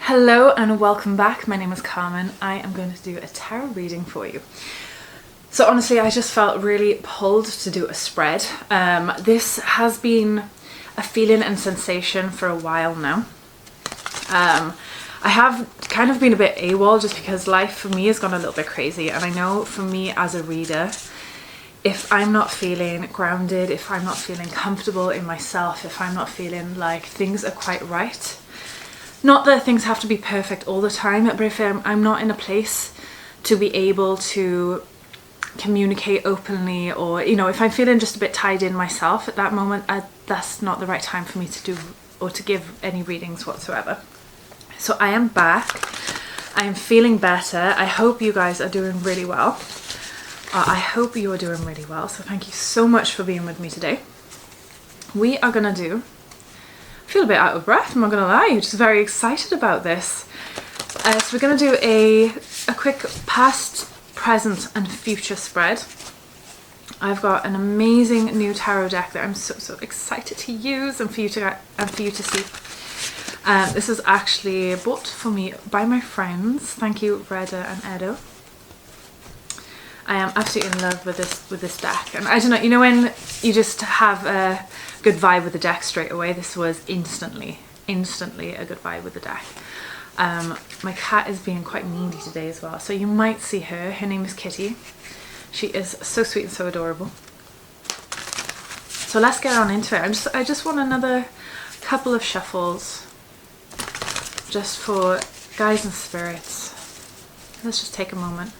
Hello and welcome back. My name is Carmen. I am going to do a tarot reading for you. So honestly, I just felt really pulled to do a spread. This has been a feeling and sensation for a while now. I have kind of been a bit AWOL just because life for me has gone a little bit crazy, and I know for me as a reader, if I'm not feeling grounded, if I'm not feeling comfortable in myself, if I'm not feeling like things are quite right, not that things have to be perfect all the time, but if I'm not in a place to be able to communicate openly, or if I'm feeling just a bit tied in myself at that moment, that's not the right time for me to do or to give any readings whatsoever. So I am back. I am feeling better. I hope you guys are doing really well. I hope you are doing really well. So thank you so much for being with me today. We are gonna do, I feel a bit out of breath, I'm not gonna lie, I'm just very excited about this. So we're gonna do a quick past, present and future spread. I've got an amazing new tarot deck that I'm so excited to use and for you to see. This is actually bought for me by my friends. Thank you, Reda and Edo. I am absolutely in love with this deck, and I don't know, when you just have a good vibe with the deck straight away, this was instantly a good vibe with the deck. My cat is being quite needy today as well, so you might see her. Her name is Kitty. She is so sweet and so adorable. So let's get on into it. I just want another couple of shuffles just for guides and spirits. Let's just take a moment.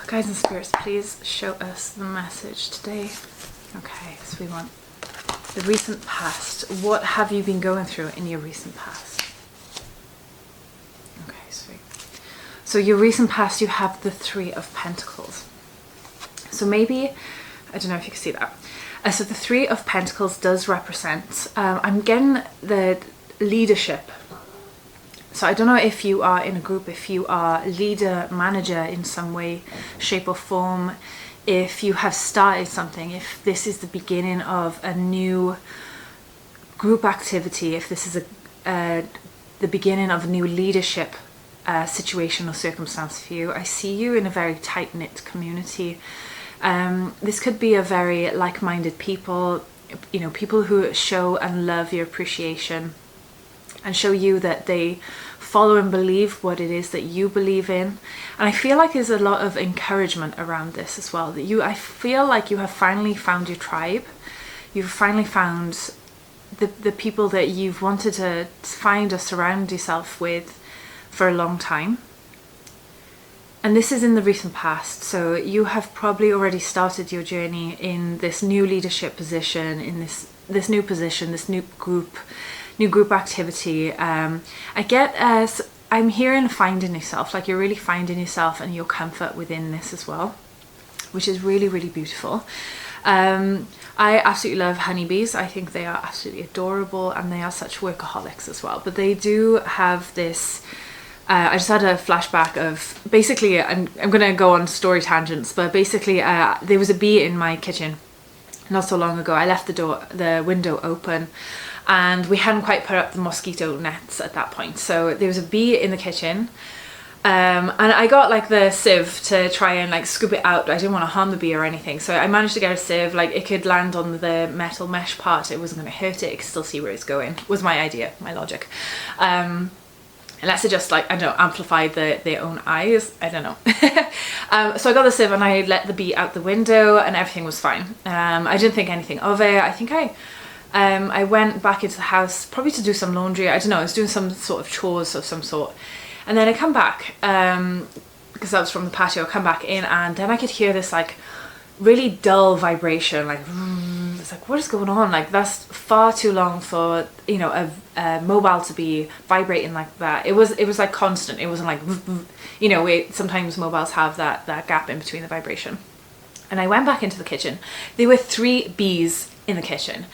Guides and spirits, please show us the message today. Okay, so we want the recent past. What have you been going through in your recent past? Okay, sweet. So your recent past, you have the Three of Pentacles. So maybe, I don't know if you can see that. So the Three of Pentacles does represent, I'm getting the leadership. So I don't know if you are in a group, if you are leader, manager in some way, shape or form, if you have started something, if this is the beginning of a new group activity, if this is the beginning of a new leadership situation or circumstance for you. I see you in a very tight-knit community. This could be a very like-minded people, people who show and love your appreciation and show you that they follow and believe what it is that you believe in. And I feel like there's a lot of encouragement around this as well, that I feel like you have finally found your tribe. You've finally found the people that you've wanted to find or surround yourself with for a long time. And this is in the recent past, so you have probably already started your journey in this new leadership position, in this new position, this new group activity. I get as I'm hearing finding yourself, like you're really finding yourself and your comfort within this as well, which is really beautiful. I absolutely love honeybees. I think they are absolutely adorable, and they are such workaholics as well, but they do have this I just had a flashback of, basically, I'm going to go on story tangents, but basically there was a bee in my kitchen not so long ago. I left the window open, and we hadn't quite put up the mosquito nets at that point. So there was a bee in the kitchen, and I got like the sieve to try and like scoop it out. I didn't want to harm the bee or anything, so I managed to get a sieve, like it could land on the metal mesh part, it wasn't going to hurt it, it could still see where it's going, was my idea, my logic. Unless it just, like, I don't know, amplified their own eyes. I don't know. So I got the sieve and I let the bee out the window and everything was fine. I didn't think anything of it. I think I went back into the house probably to do some laundry. I don't know, I was doing some sort of chores of some sort. And then I come back, because that was from the patio, I come back in, and then I could hear this like really dull vibration, like it's like, what is going on? Like, that's far too long for a mobile to be vibrating like that. It was like constant. It wasn't like sometimes mobiles have that gap in between the vibration. And I went back into the kitchen. There were 3 bees in the kitchen.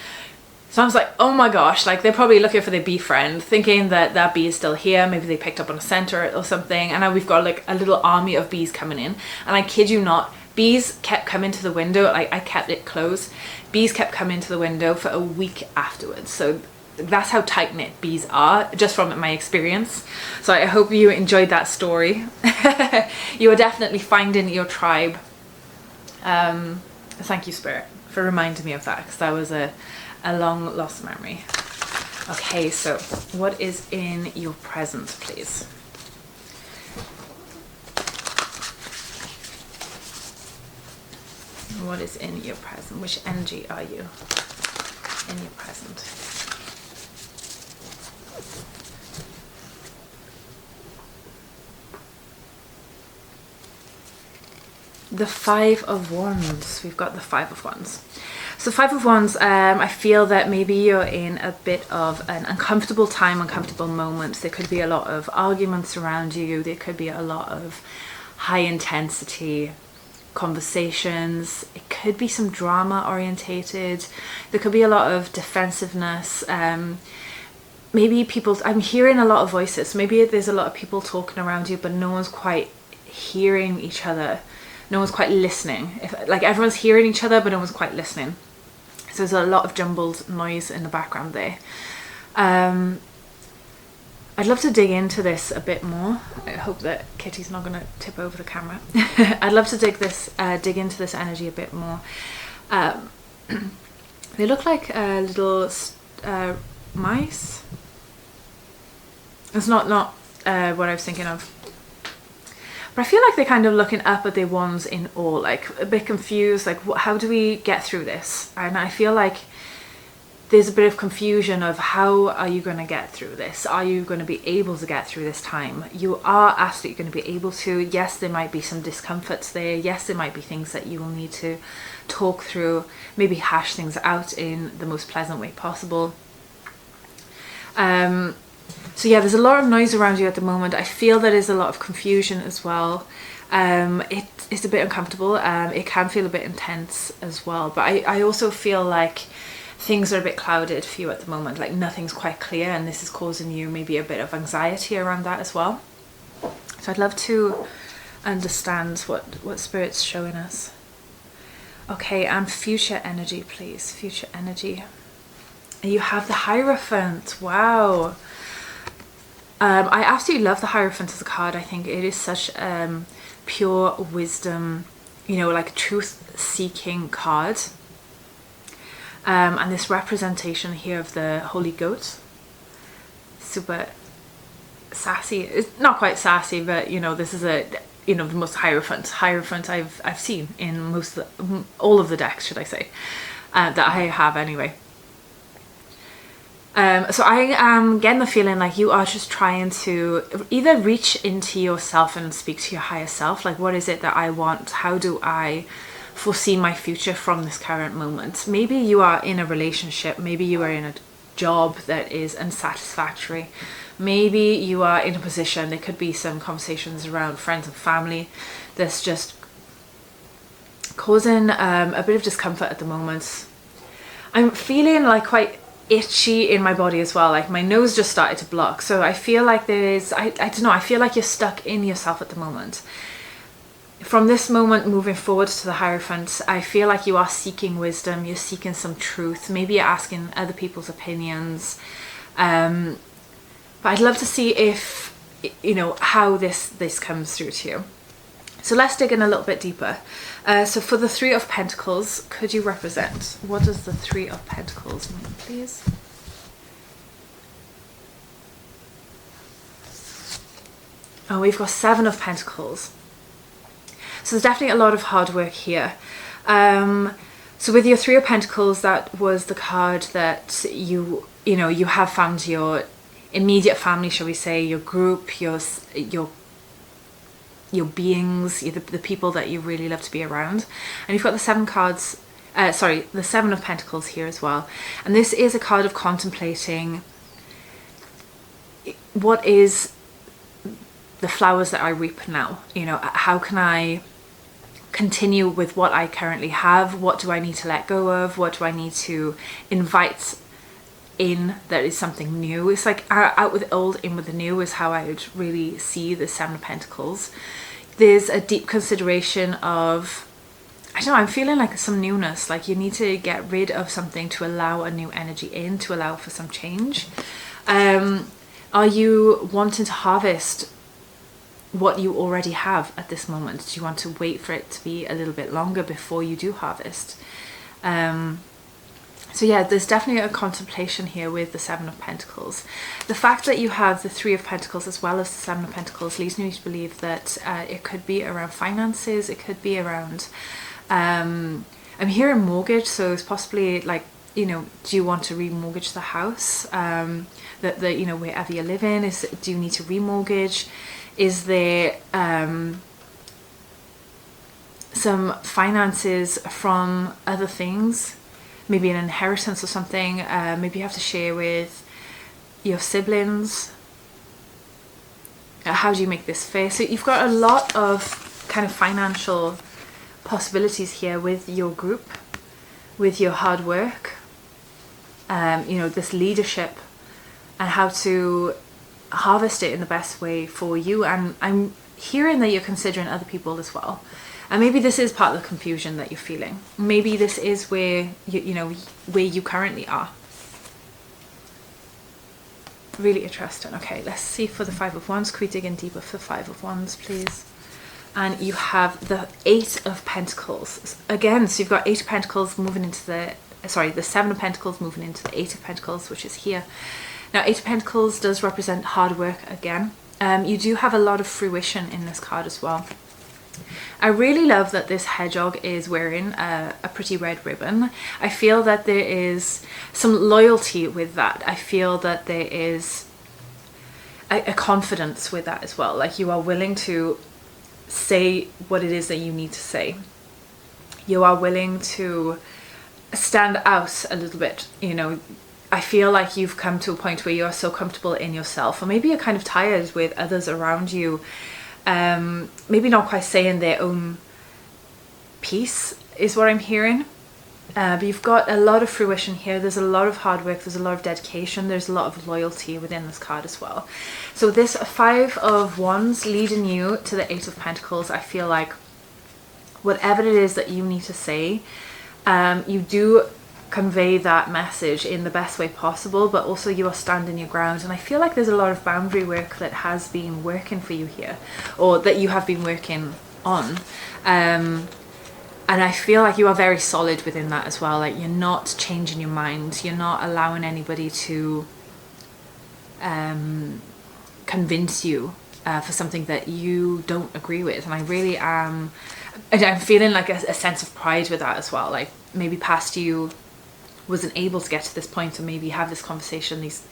So I was like, oh my gosh, like they're probably looking for their bee friend, thinking that bee is still here. Maybe they picked up on a scent or something. And now we've got like a little army of bees coming in. And I kid you not, bees kept coming to the window. Like, I kept it closed. Bees kept coming to the window for a week afterwards. So that's how tight-knit bees are, just from my experience. So I hope you enjoyed that story. You are definitely finding your tribe. Thank you, Spirit, for reminding me of that, because that was a long lost memory. Okay, so what is in your present, please? What is in your present? Which energy are you in your present? The Five of Wands. We've got the Five of Wands. So Five of Wands, I feel that maybe you're in a bit of an uncomfortable time, uncomfortable moments. There could be a lot of arguments around you. There could be a lot of high intensity conversations. It could be some drama orientated. There could be a lot of defensiveness. Maybe people, I'm hearing a lot of voices. Maybe there's a lot of people talking around you, but no one's quite hearing each other. No one's quite listening. Like everyone's hearing each other, but no one's quite listening. So there's a lot of jumbled noise in the background there. I'd love to dig into this a bit more. I hope that Kitty's not going to tip over the camera. I'd love to dig into this energy a bit more. They look like little mice. It's not what I was thinking of. But I feel like they're kind of looking up at their wands in awe, like a bit confused, like how do we get through this? And I feel like there's a bit of confusion of how are you going to get through this? Are you going to be able to get through this time? You are absolutely going to be able to. Yes, there might be some discomforts there. Yes, there might be things that you will need to talk through, maybe hash things out in the most pleasant way possible. So yeah, there's a lot of noise around you at the moment. I feel that there's a lot of confusion as well. It's a bit uncomfortable. It can feel a bit intense as well. But I also feel like things are a bit clouded for you at the moment. Like nothing's quite clear, and this is causing you maybe a bit of anxiety around that as well. So I'd love to understand what Spirit's showing us. Okay, and future energy, please. Future energy. You have the Hierophant. Wow. I absolutely love the Hierophant as a card. I think it is such pure wisdom, you know, like a truth-seeking card. And this representation here of the Holy Goat, super sassy. It's not quite sassy, but you know, this is the most Hierophant I've seen in all of the decks, should I say, that I have anyway. So I am getting the feeling like you are just trying to either reach into yourself and speak to your higher self. Like, what is it that I want? How do I foresee my future from this current moment? Maybe you are in a relationship. Maybe you are in a job that is unsatisfactory. Maybe you are in a position, there could be some conversations around friends and family that's just causing a bit of discomfort at the moment. I'm feeling like quite itchy in my body as well, like my nose just started to block. So I feel like there's, I don't know, I feel like you're stuck in yourself at the moment. From this moment moving forward to the Hierophant, I feel like you are seeking wisdom, you're seeking some truth, maybe you're asking other people's opinions. But I'd love to see if, you know, how this comes through to you. So let's dig in a little bit deeper. So for the Three of Pentacles, could you represent? What does the Three of Pentacles mean, please? Oh, we've got Seven of Pentacles. So there's definitely a lot of hard work here. So with your Three of Pentacles, that was the card that you have found your immediate family, shall we say, your group, your beings, the people that you really love to be around. And you've got the the Seven of Pentacles here as well. And this is a card of contemplating what is the flowers that I reap now. You know, how can I continue with what I currently have? What do I need to let go of? What do I need to invite in that is something new? It's like out with the old, in with the new is how I would really see the Seven of Pentacles. There's a deep consideration of I don't know, I'm feeling like some newness, like you need to get rid of something to allow a new energy in, to allow for some change. Are you wanting to harvest what you already have at this moment? Do you want to wait for it to be a little bit longer before you do harvest? So yeah, there's definitely a contemplation here with the Seven of Pentacles. The fact that you have the Three of Pentacles as well as the Seven of Pentacles leads me to believe that it could be around finances, it could be around, I'm hearing mortgage, so it's possibly like, you know, do you want to remortgage the house? That you know, wherever you live in, do you need to remortgage? Is there some finances from other things? Maybe an inheritance or something. Maybe you have to share with your siblings. How do you make this fair? So you've got a lot of kind of financial possibilities here with your group, with your hard work, you know, this leadership, and how to harvest it in the best way for you. And I'm hearing that you're considering other people as well. And maybe this is part of the confusion that you're feeling. Maybe this is where you know, where you currently are. Really interesting. Okay, let's see for the Five of Wands. Could we dig in deeper for Five of Wands, please? And you have the Eight of Pentacles. Again, so you've got Eight of Pentacles moving into the Seven of Pentacles moving into the Eight of Pentacles, which is here. Now, Eight of Pentacles does represent hard work again. You do have a lot of fruition in this card as well. I really love that this hedgehog is wearing a pretty red ribbon. I feel that there is some loyalty with that. I feel that there is a confidence with that as well. Like, you are willing to say what it is that you need to say. You are willing to stand out a little bit, you know. I feel like you've come to a point where you are so comfortable in yourself, or maybe you're kind of tired with others around you, maybe not quite saying their own piece is what I'm hearing. But you've got a lot of fruition here. There's a lot of hard work, there's a lot of dedication, there's a lot of loyalty within this card as well. So this Five of Wands leading you to the Eight of Pentacles, I feel like whatever it is that you need to say, you do convey that message in the best way possible, but also you are standing your ground. And I feel like there's a lot of boundary work that has been working for you here, or that you have been working on. And I feel like you are very solid within that as well. Like, you're not changing your mind. You're not allowing anybody to convince you for something that you don't agree with. And I really am, I'm feeling like a sense of pride with that as well. Like, maybe past you wasn't able to get to this point, or maybe have this conversation, these,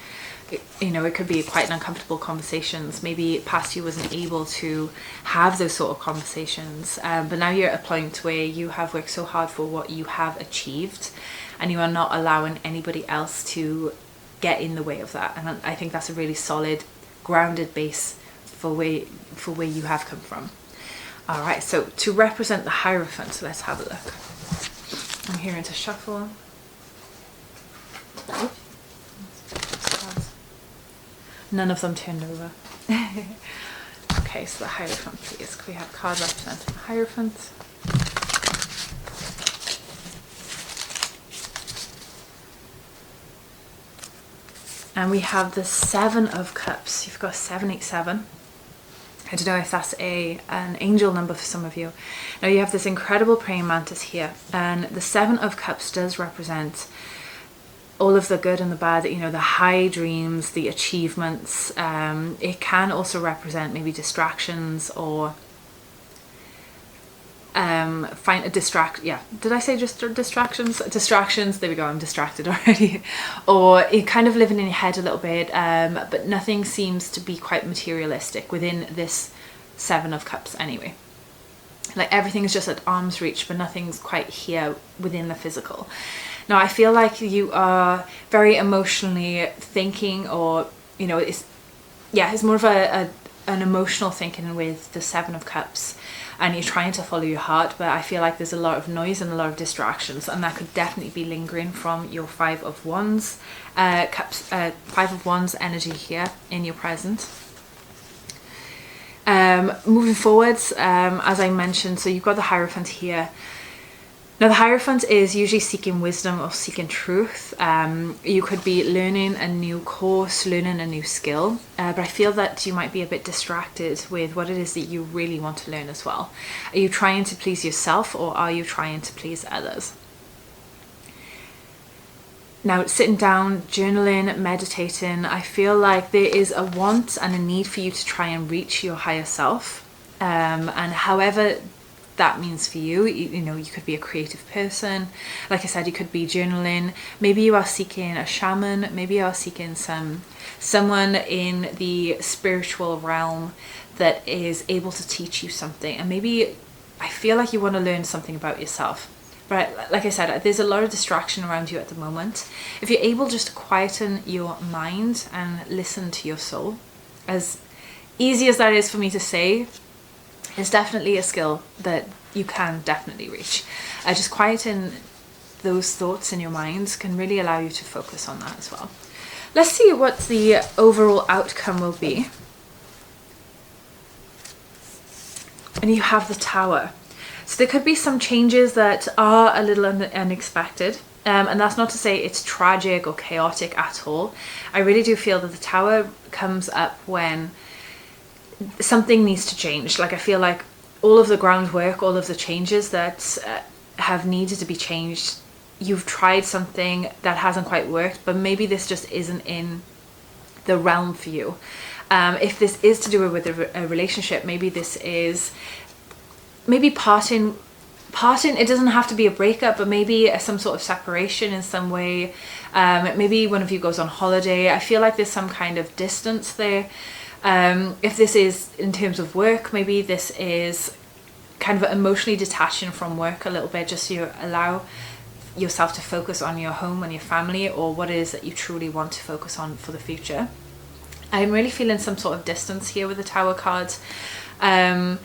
you know, it could be quite an uncomfortable conversations. Maybe past you wasn't able to have those sort of conversations, but now you're at a point where you have worked so hard for what you have achieved, and you are not allowing anybody else to get in the way of that. And I think that's a really solid, grounded base for where you have come from. All right, so to represent the Hierophant, let's have a look. I'm hearing to shuffle. None of them turned over. Okay, so the Hierophant, please. Can we have a card representing the Hierophant? And we have the Seven of Cups. You've got 787. I don't know if that's an angel number for some of you. Now you have this incredible praying mantis here, and the Seven of Cups does represent all of the good and the bad, you know, the high dreams, the achievements. It can also represent maybe distractions, or did I say just distractions? There we go, I'm distracted already. Or you're kind of living in your head a little bit, but nothing seems to be quite materialistic within this Seven of Cups anyway. Like, everything is just at arm's reach, but nothing's quite here within the physical. Now, I feel like you are very emotionally thinking, or, you know, it's more of an emotional thinking with the Seven of Cups, and you're trying to follow your heart, but I feel like there's a lot of noise and a lot of distractions, and that could definitely be lingering from your Five of Wands Five of Wands energy here in your present. Moving forwards, as I mentioned, so you've got the Hierophant here. Now, the Hierophant is usually seeking wisdom or seeking truth. You could be learning a new course, learning a new skill, but I feel that you might be a bit distracted with what it is that you really want to learn as well. Are you trying to please yourself, or are you trying to please others? Now, sitting down, journaling, meditating, I feel like there is a want and a need for you to try and reach your higher self. And however that means for you, you know, you could be a creative person. Like I said, you could be journaling. Maybe you are seeking a shaman. Maybe you are seeking someone in the spiritual realm that is able to teach you something. And maybe I feel like you want to learn something about yourself. But like I said, there's a lot of distraction around you at the moment. If you're able just to quieten your mind and listen to your soul, as easy as that is for me to say, it's definitely a skill that you can definitely reach. Just quieting those thoughts in your mind can really allow you to focus on that as well. Let's see what the overall outcome will be. And you have the Tower. So there could be some changes that are a little unexpected. And that's not to say it's tragic or chaotic at all. I really do feel that the Tower comes up when something needs to change. Like, I feel like all of the groundwork, all of the changes that have needed to be changed, you've tried something that hasn't quite worked, but maybe this just isn't in the realm for you. If this is to do with a relationship, maybe this is parting. It doesn't have to be a breakup, but maybe some sort of separation in some way. Maybe one of you goes on holiday. I feel like there's some kind of distance there. If this is in terms of work, maybe this is kind of emotionally detaching from work a little bit, just so you allow yourself to focus on your home and your family, or what it is that you truly want to focus on for the future. I'm really feeling some sort of distance here with the Tower card. And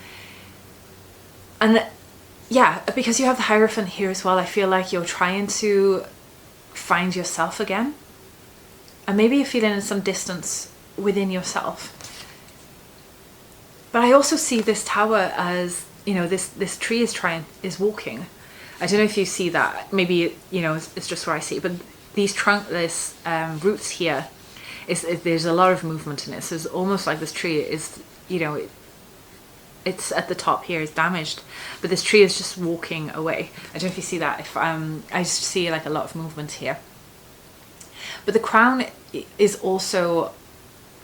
yeah, because you have the Hierophant here as well, I feel like you're trying to find yourself again. And maybe you're feeling some distance within yourself. But I also see this Tower as, you know, this tree is walking. I don't know if you see that. Maybe, you know, it's just where I see it. But these trunkless roots here, there's a lot of movement in it. So it's almost like this tree is, you know, it's at the top here is damaged, but this tree is just walking away. I don't know if you see that. If I just see like a lot of movement here. But the crown is also,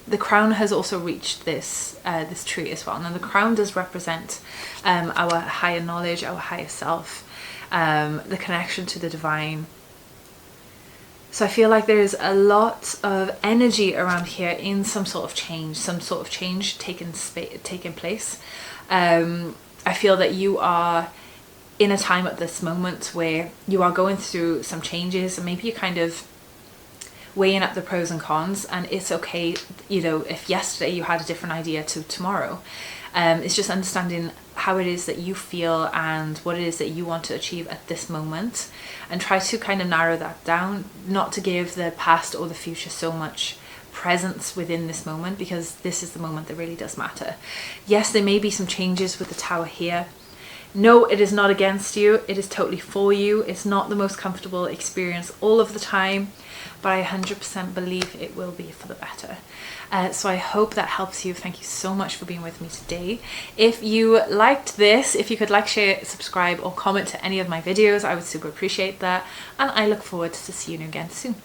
the crown has also reached this this tree as well. Now the crown does represent our higher knowledge, our higher self, the connection to the divine. So I feel like there's a lot of energy around here in some sort of change taking place. I feel that you are in a time at this moment where you are going through some changes, and maybe you're kind of weighing up the pros and cons, and it's okay, you know, if yesterday you had a different idea to tomorrow. It's just understanding how it is that you feel and what it is that you want to achieve at this moment, and try to kind of narrow that down, not to give the past or the future so much presence within this moment, because this is the moment that really does matter. Yes, there may be some changes with the Tower here. No, it is not against you. It is totally for you. It's not the most comfortable experience all of the time, but I 100% believe it will be for the better. So I hope that helps you. Thank you so much for being with me today. If you liked this, if you could like, share, subscribe, or comment to any of my videos, I would super appreciate that. And I look forward to seeing you again soon.